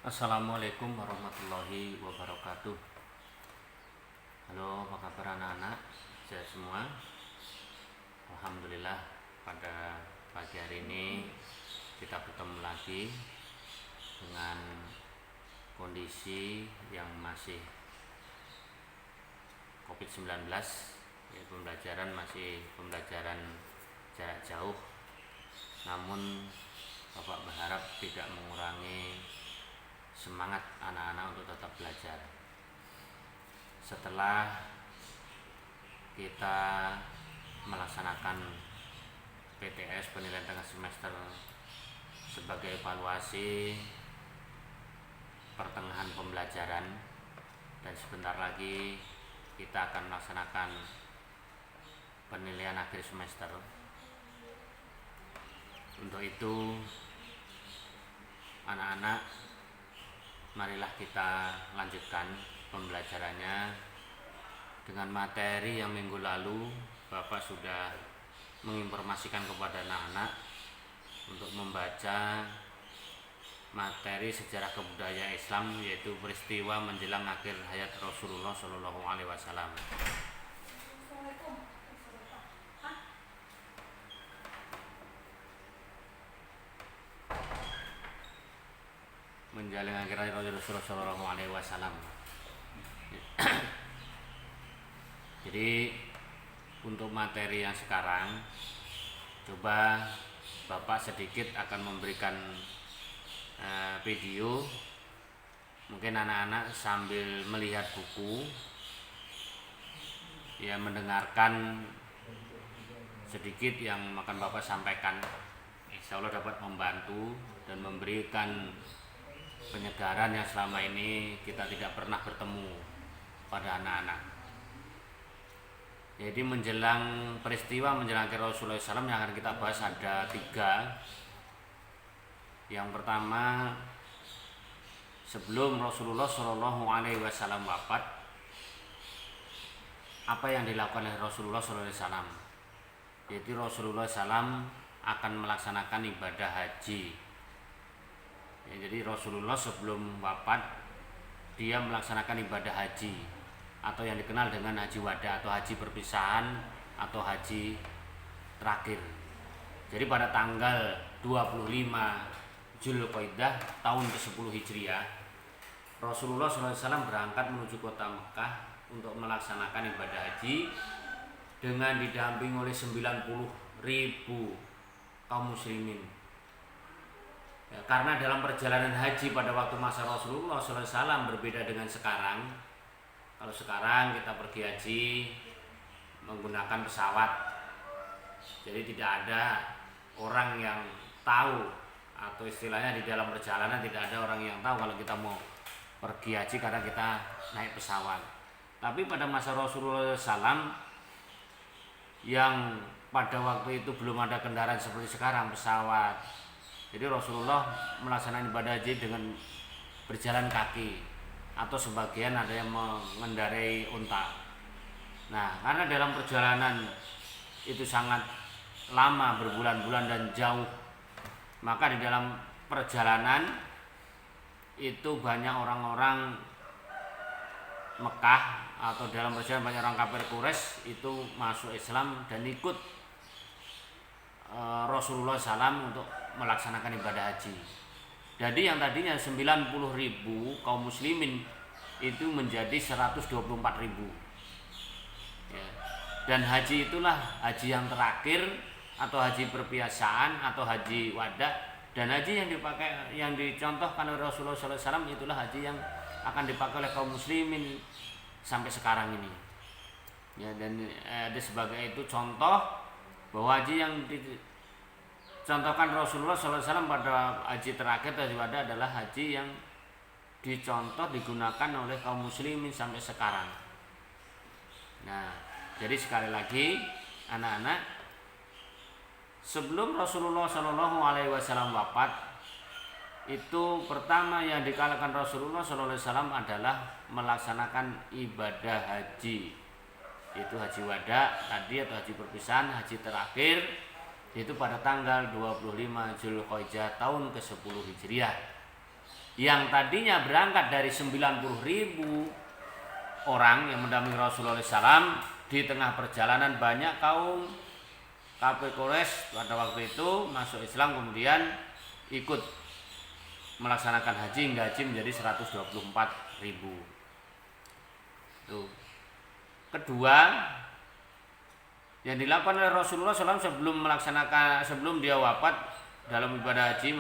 Assalamualaikum warahmatullahi wabarakatuh. Halo, apa kabar anak-anak? Sehat semua? Alhamdulillah, pada pagi hari ini kita bertemu lagi dengan kondisi yang masih COVID-19. Pembelajaran masih pembelajaran jarak jauh. Namun Bapak berharap tidak mengurangi semangat anak-anak untuk tetap belajar. Setelah kita melaksanakan PTS penilaian tengah semester sebagai evaluasi pertengahan pembelajaran, dan sebentar lagi kita akan melaksanakan penilaian akhir semester. Untuk itu anak-anak, marilah kita lanjutkan pembelajarannya dengan materi yang minggu lalu Bapak sudah menginformasikan kepada anak-anak untuk membaca materi sejarah kebudayaan Islam, yaitu peristiwa menjelang akhir hayat Rasulullah Shallallahu Alaihi Wasallam. Menjalin akhir hayat Rasulullah Shallallahu Alaihi Wasallam. Jadi untuk materi yang sekarang, coba Bapak sedikit akan memberikan video. Mungkin anak-anak sambil melihat buku, ya, mendengarkan sedikit yang akan Bapak sampaikan. Insya Allah dapat membantu dan memberikan penyegaran yang selama ini kita tidak pernah bertemu pada anak-anak. Jadi peristiwa menjelang akhir Rasulullah SAW yang akan kita bahas ada 3. Yang pertama, sebelum Rasulullah Shallallahu Alaihi Wasallam wafat, apa yang dilakukan oleh Rasulullah Shallallahu Alaihi Wasallam? Yaitu Rasulullah SAW akan melaksanakan ibadah haji. Ya, jadi Rasulullah sebelum wafat dia melaksanakan ibadah haji, atau yang dikenal dengan haji wada atau haji perpisahan atau haji terakhir. Jadi pada tanggal 25 Zulqa'dah tahun ke-10 Hijriah, Rasulullah SAW berangkat menuju kota Mekah untuk melaksanakan ibadah haji dengan didampingi oleh 90.000 kaum muslimin. Ya, karena dalam perjalanan haji pada waktu masa Rasulullah SAW berbeda dengan sekarang. Kalau sekarang kita pergi haji menggunakan pesawat, jadi tidak ada orang yang tahu, atau istilahnya di dalam perjalanan tidak ada orang yang tahu kalau kita mau pergi haji karena kita naik pesawat. Tapi pada masa Rasulullah SAW yang pada waktu itu belum ada kendaraan seperti sekarang, pesawat. Jadi Rasulullah melaksanakan ibadah haji dengan berjalan kaki, atau sebagian ada yang mengendarai unta. Nah, karena dalam perjalanan itu sangat lama, berbulan-bulan dan jauh, maka di dalam perjalanan itu banyak orang-orang Mekah, atau dalam perjalanan banyak orang kafir Quraisy itu masuk Islam dan ikut Rasulullah SAW untuk melaksanakan ibadah haji. Jadi yang tadinya 90.000 kaum muslimin itu menjadi 124.000. Ya. Dan haji itulah haji yang terakhir, atau haji perpiasaan atau haji wada. Dan haji yang dicontohkan oleh Rasulullah SAW itulah haji yang akan dipakai oleh kaum muslimin sampai sekarang ini. Ya, dan sebagai itu contoh bahwa haji yang dicontohkan Rasulullah SAW pada haji terakhir haji wada adalah haji yang dicontoh digunakan oleh kaum muslimin sampai sekarang. Nah, jadi sekali lagi anak-anak, sebelum Rasulullah Shallallahu Alaihi Wasallam wafat, itu pertama yang dilakukan Rasulullah Shallallahu Alaihi Wasallam adalah melaksanakan ibadah haji, yaitu haji wada tadi atau haji perpisahan, haji terakhir, yaitu pada tanggal 25 Zulqa'dah tahun ke-10 Hijriah. yang tadinya berangkat dari 90.000 orang yang mendampingi Rasulullah SAW, di tengah perjalanan banyak kaum kafir Quraisy pada waktu itu masuk Islam, kemudian ikut melaksanakan haji hingga haji menjadi 124.000. Tuh. Kedua, yang dilakukan oleh Rasulullah SAW sebelum dia wafat dalam ibadah haji,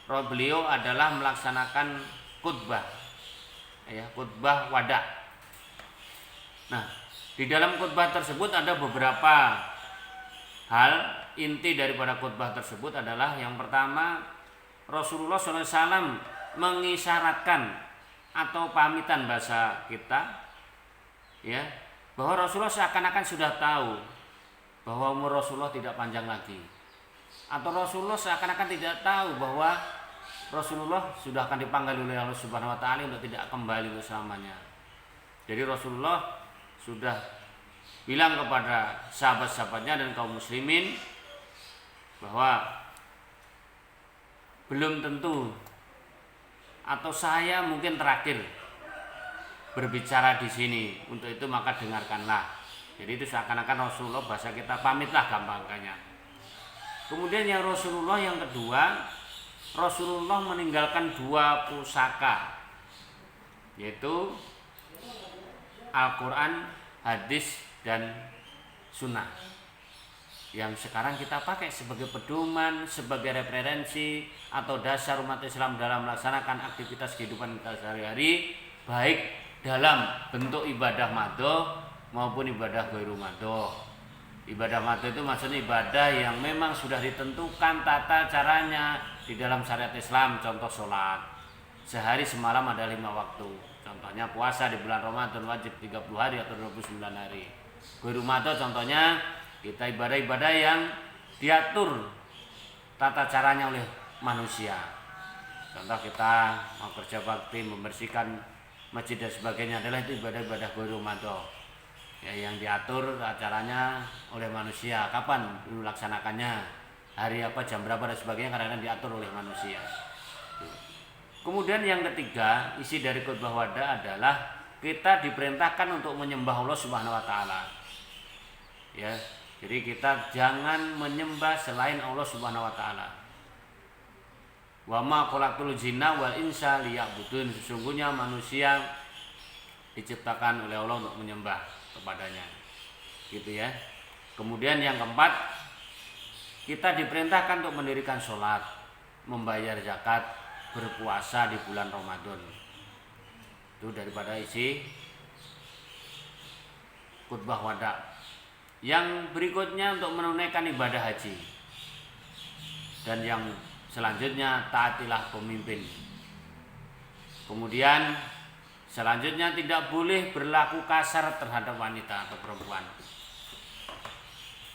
beliau adalah melaksanakan khutbah, ya, khutbah wada. Nah, di dalam khutbah tersebut ada beberapa hal. Inti daripada khutbah tersebut adalah yang pertama, Rasulullah SAW mengisyaratkan atau pamitan bahasa kita, ya, bahwa Rasulullah seakan-akan sudah tahu bahwa umur Rasulullah tidak panjang lagi, atau Rasulullah seakan-akan tidak tahu bahwa Rasulullah sudah akan dipanggil oleh Allah Subhanahu wa taala untuk tidak kembali untuk selamanya. Jadi Rasulullah sudah bilang kepada sahabat-sahabatnya dan kaum muslimin bahwa belum tentu, atau saya mungkin terakhir berbicara di sini. Untuk itu maka dengarkanlah. Jadi itu seakan-akan Rasulullah, bahasa kita pamitlah gampangnya. Kemudian yang Rasulullah yang kedua, Rasulullah meninggalkan 2 pusaka, yaitu Al-Quran, hadis, dan sunnah, yang sekarang kita pakai sebagai pedoman, sebagai referensi atau dasar umat Islam dalam melaksanakan aktivitas kehidupan kita sehari-hari, baik dalam bentuk ibadah madho maupun ibadah ghairu madho. Ibadah madho itu maksudnya ibadah yang memang sudah ditentukan tata caranya di dalam syariat Islam. Contoh sholat, sehari semalam ada 5 waktu. Contohnya puasa di bulan Ramadan wajib 30 hari atau 29 hari. Ghairu madho contohnya kita ibadah-ibadah yang diatur tata caranya oleh manusia. Contoh kita mau kerja bakti, membersihkan masjid dan sebagainya, adalah itu ibadah-ibadah ghairu madho, ya, yang diatur acaranya oleh manusia. Kapan melaksanakannya, hari apa, jam berapa dan sebagainya, kadang-kadang diatur oleh manusia. Kemudian yang ketiga, isi dari khutbah wada adalah kita diperintahkan untuk menyembah Allah Subhanahu wa taala. Ya, jadi kita jangan menyembah selain Allah Subhanahu wa taala. Wa ma khalaqtul jinna wal insa liya'budun. Sesungguhnya manusia diciptakan oleh Allah untuk menyembah kepadanya. Gitu ya. Kemudian yang keempat, kita diperintahkan untuk mendirikan sholat, membayar zakat, berpuasa di bulan Ramadan. Itu daripada isi khutbah wada. Yang berikutnya untuk menunaikan ibadah haji. Dan yang selanjutnya taatilah pemimpin. Kemudian selanjutnya tidak boleh berlaku kasar terhadap wanita atau perempuan.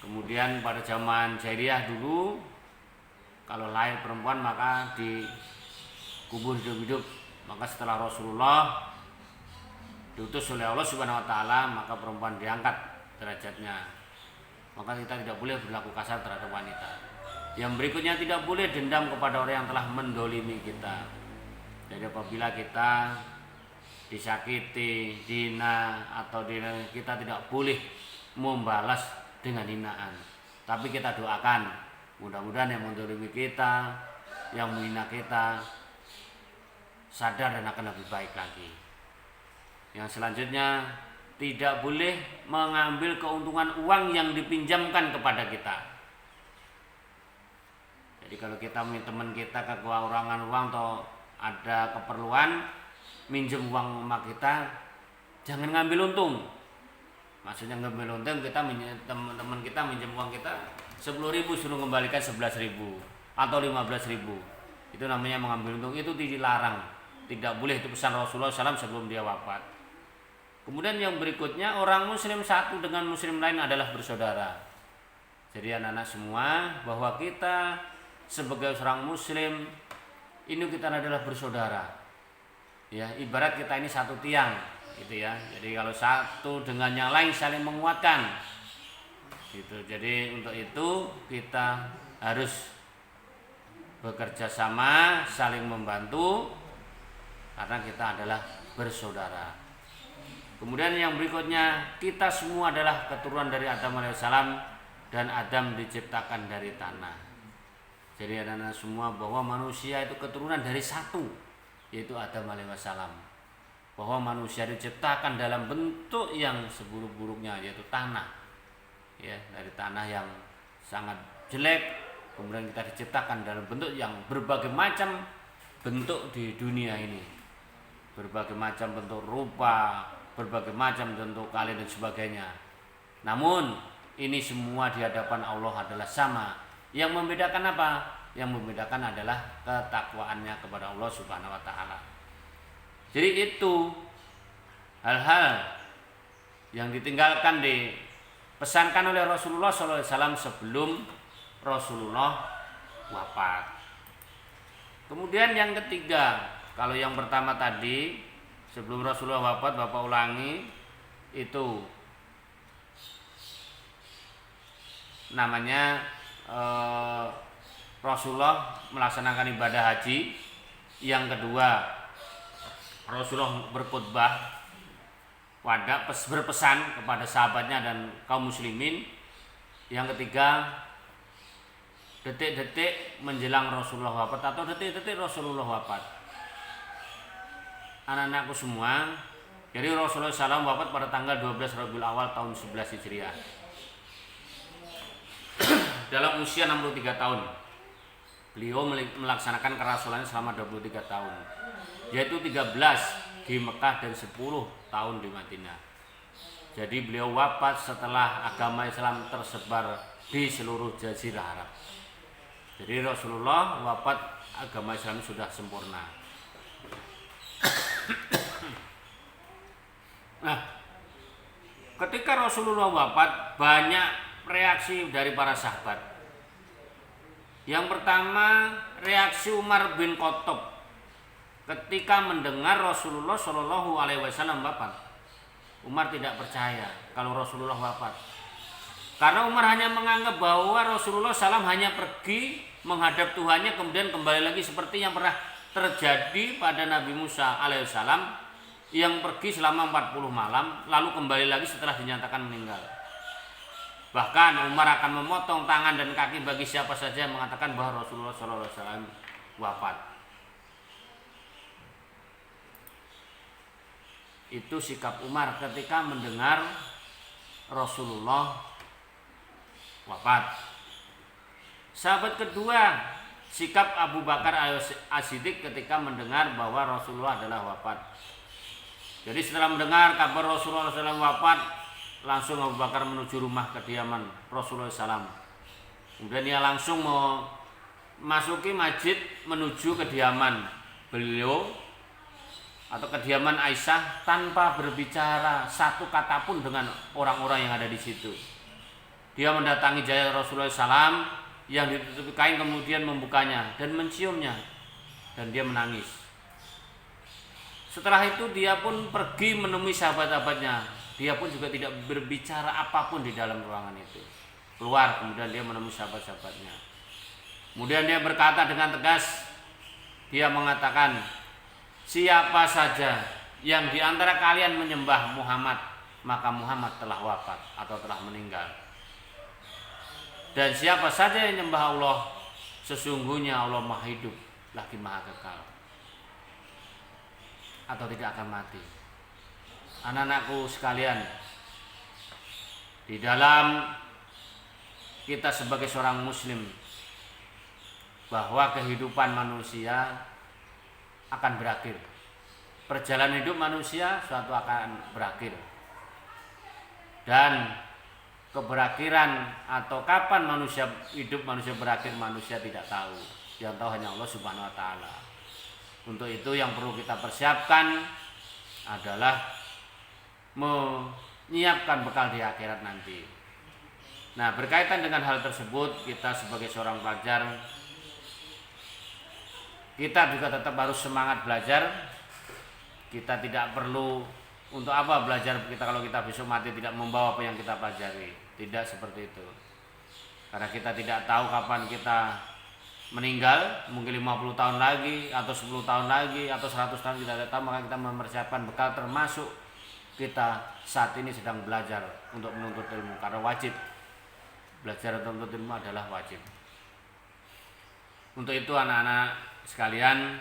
Kemudian pada zaman jahiliyah dulu, kalau lahir perempuan maka dikubur hidup-hidup. Maka setelah Rasulullah diutus oleh Allah Subhanahu wa taala, maka perempuan diangkat derajatnya. Maka kita tidak boleh berlaku kasar terhadap wanita. Yang berikutnya, tidak boleh dendam kepada orang yang telah mendolimi kita. Jadi apabila kita disakiti, dihina atau kita tidak boleh membalas dengan hinaan, tapi kita doakan mudah-mudahan yang mendolimi kita, yang menghina kita, sadar dan akan lebih baik lagi. Yang selanjutnya, tidak boleh mengambil keuntungan uang yang dipinjamkan kepada kita. Jadi kalau kita teman kita kekurangan uang atau ada keperluan, minjem uang sama kita, jangan ngambil untung. Maksudnya ngambil untung, teman kita minjem uang kita 10.000 suruh kembalikan 11.000 atau 15.000. Itu namanya mengambil untung, itu dilarang. Tidak boleh, itu pesan Rasulullah SAW sebelum dia wafat. Kemudian yang berikutnya, orang muslim satu dengan muslim lain adalah bersaudara. Jadi anak-anak semua, bahwa kita sebagai seorang muslim ini kita adalah bersaudara. Ya, ibarat kita ini satu tiang, gitu ya. Jadi kalau satu dengan yang lain saling menguatkan. Gitu. Jadi untuk itu kita harus bekerja sama, saling membantu, karena kita adalah bersaudara. Kemudian yang berikutnya, kita semua adalah keturunan dari Adam alaihissalam, dan Adam diciptakan dari tanah. Jadi anak-anak semua bahwa manusia itu keturunan dari satu, yaitu Adam alaihissalam. Bahwa manusia diciptakan dalam bentuk yang seburuk-buruknya, yaitu tanah. Ya, dari tanah yang sangat jelek, kemudian kita diciptakan dalam bentuk yang berbagai macam bentuk di dunia ini. Berbagai macam bentuk rupa, berbagai macam bentuk kali dan sebagainya. Namun ini semua di hadapan Allah adalah sama. Yang membedakan apa? Yang membedakan adalah ketakwaannya kepada Allah Subhanahu wa taala. Jadi itu hal-hal yang ditinggalkan dipesankan oleh Rasulullah SAW sebelum Rasulullah wafat. Kemudian yang ketiga, kalau yang pertama tadi sebelum Rasulullah wafat, Bapak ulangi, itu namanya Rasulullah melaksanakan ibadah haji. Yang kedua, Rasulullah berkhutbah berpesan kepada sahabatnya dan kaum muslimin. Yang ketiga, detik-detik menjelang Rasulullah wafat atau detik-detik Rasulullah wafat. Anak-anakku semua, jadi Rasulullah SAW wafat pada tanggal 12 Rabiul Awal tahun 11 Hijriah dalam usia 63 tahun. Beliau melaksanakan kerasulannya selama 23 tahun, yaitu 13 di Mekah dan 10 tahun di Madinah. Jadi beliau wafat setelah agama Islam tersebar di seluruh Jazirah Arab. Jadi Rasulullah wafat, agama Islam sudah sempurna. Nah, ketika Rasulullah wafat, banyak reaksi dari para sahabat. Yang pertama, reaksi Umar bin Khattab ketika mendengar Rasulullah Shallallahu Alaihi Wasallam wafat. Umar tidak percaya kalau Rasulullah wafat, karena Umar hanya menganggap bahwa Rasulullah SAW hanya pergi menghadap Tuhannya, kemudian kembali lagi seperti yang pernah terjadi pada Nabi Musa alaihissalam, yang pergi selama 40 malam lalu kembali lagi setelah dinyatakan meninggal. Bahkan Umar akan memotong tangan dan kaki bagi siapa saja yang mengatakan bahwa Rasulullah SAW wafat. Itu sikap Umar ketika mendengar Rasulullah wafat. Sahabat kedua, sikap Abu Bakar As-Siddiq ketika mendengar bahwa Rasulullah adalah wafat. Jadi setelah mendengar kabar Rasulullah SAW wafat, langsung Abu Bakar menuju rumah kediaman Rasulullah SAW. Kemudian dia langsung memasuki masjid menuju kediaman beliau atau kediaman Aisyah tanpa berbicara satu kata pun dengan orang-orang yang ada di situ. Dia mendatangi jasad Rasulullah SAW yang ditutupi kain, kemudian membukanya dan menciumnya, dan dia menangis. Setelah itu dia pun pergi menemui sahabat-sahabatnya. Dia pun juga tidak berbicara apapun di dalam ruangan itu. Keluar, kemudian dia menemui sahabat-sahabatnya. Kemudian dia berkata dengan tegas, dia mengatakan, siapa saja yang di antara kalian menyembah Muhammad, maka Muhammad telah wafat atau telah meninggal. Dan siapa saja yang menyembah Allah, sesungguhnya Allah Maha Hidup lagi Maha Kekal, atau tidak akan mati. Anak-anakku sekalian, di dalam kita sebagai seorang muslim, bahwa kehidupan manusia akan berakhir. Perjalanan hidup manusia suatu akan berakhir. Dan keberakhiran atau kapan manusia hidup manusia berakhir, manusia tidak tahu. Yang tahu hanya Allah Subhanahu wa taala. Untuk itu yang perlu kita persiapkan adalah menyiapkan bekal di akhirat nanti. Nah, berkaitan dengan hal tersebut, kita sebagai seorang pelajar, kita juga tetap harus semangat belajar. Kita tidak perlu untuk apa belajar kita kalau kita besok mati tidak membawa apa yang kita pelajari. Tidak seperti itu. Karena kita tidak tahu kapan kita meninggal mungkin 50 tahun lagi atau 10 tahun lagi atau 100 tahun kita tidak tahu, maka kita mempersiapkan bekal, termasuk kita saat ini sedang belajar untuk menuntut ilmu, karena wajib belajar untuk menuntut ilmu adalah wajib. Untuk itu anak-anak sekalian,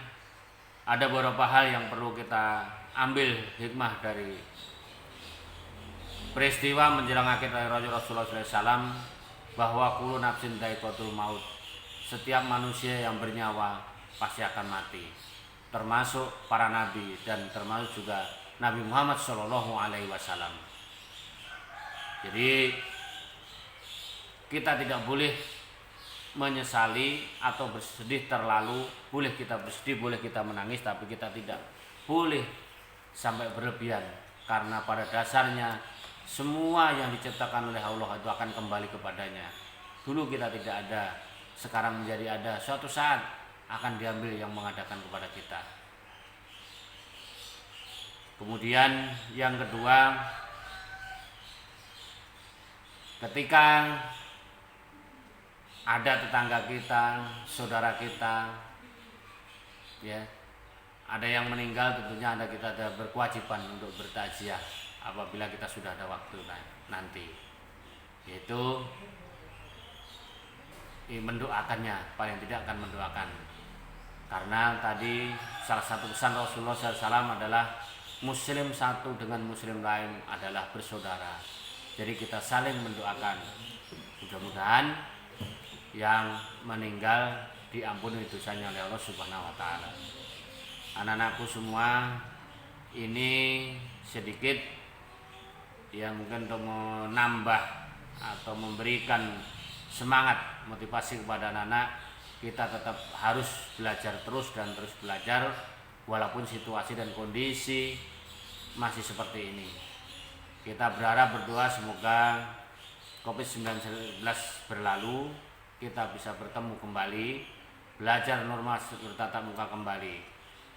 ada beberapa hal yang perlu kita ambil hikmah dari peristiwa menjelang akhir hayat Rasulullah SAW, bahwa kullu nafsin dha'iqatul maut, setiap manusia yang bernyawa pasti akan mati, termasuk para nabi dan termasuk juga Nabi Muhammad SAW. Jadi kita tidak boleh menyesali atau bersedih terlalu. Boleh kita bersedih, boleh kita menangis, tapi kita tidak boleh sampai berlebihan, karena pada dasarnya semua yang diciptakan oleh Allah itu akan kembali kepadanya. Dulu kita tidak ada, sekarang menjadi ada, suatu saat akan diambil yang mengadakan kepada kita. Kemudian yang kedua, ketika ada tetangga kita, saudara kita, ya, ada yang meninggal, tentunya kita ada berkewajiban untuk bertakziah apabila kita sudah ada waktu nanti, yaitu mendoakannya, paling tidak akan mendoakan. Karena tadi salah satu pesan Rasulullah SAW adalah muslim satu dengan muslim lain adalah bersaudara. Jadi kita saling mendoakan. Mudah-mudahan yang meninggal diampuni dosanya oleh Allah Subhanahu wa taala. Anak-anakku semua, ini sedikit yang mungkin untuk menambah atau memberikan semangat, motivasi kepada anak-anak. Kita tetap harus belajar terus dan terus belajar, walaupun situasi dan kondisi masih seperti ini. Kita berharap, berdoa semoga COVID-19 berlalu, kita bisa bertemu kembali, belajar normal bertatap muka kembali.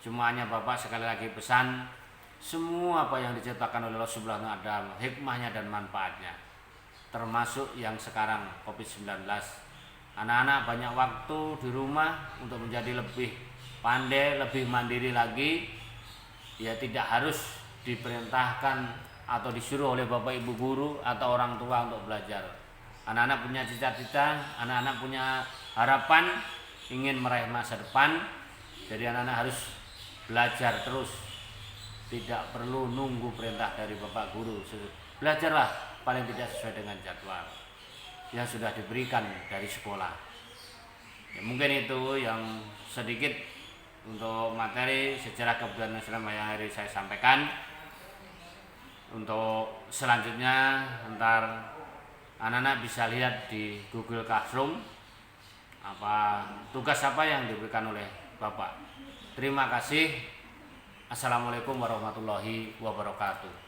Cuma hanya Bapak sekali lagi pesan, semua apa yang diciptakan oleh Allah Subhanahu wa taala ada hikmahnya dan manfaatnya, termasuk yang sekarang COVID-19. Anak-anak banyak waktu di rumah untuk menjadi lebih pandai, lebih mandiri lagi. Ya, tidak harus diperintahkan atau disuruh oleh bapak ibu guru atau orang tua untuk belajar. Anak-anak punya cita-cita, anak-anak punya harapan, ingin meraih masa depan. Jadi anak-anak harus belajar terus, tidak perlu nunggu perintah dari bapak guru. Belajarlah paling tidak sesuai dengan jadwal yang sudah diberikan dari sekolah. Ya, mungkin itu yang sedikit untuk materi sejarah kebudayaan Islam yang hari saya sampaikan. Untuk selanjutnya ntar anak-anak bisa lihat di Google Classroom tugas apa yang diberikan oleh Bapak. Terima kasih. Assalamualaikum warahmatullahi wabarakatuh.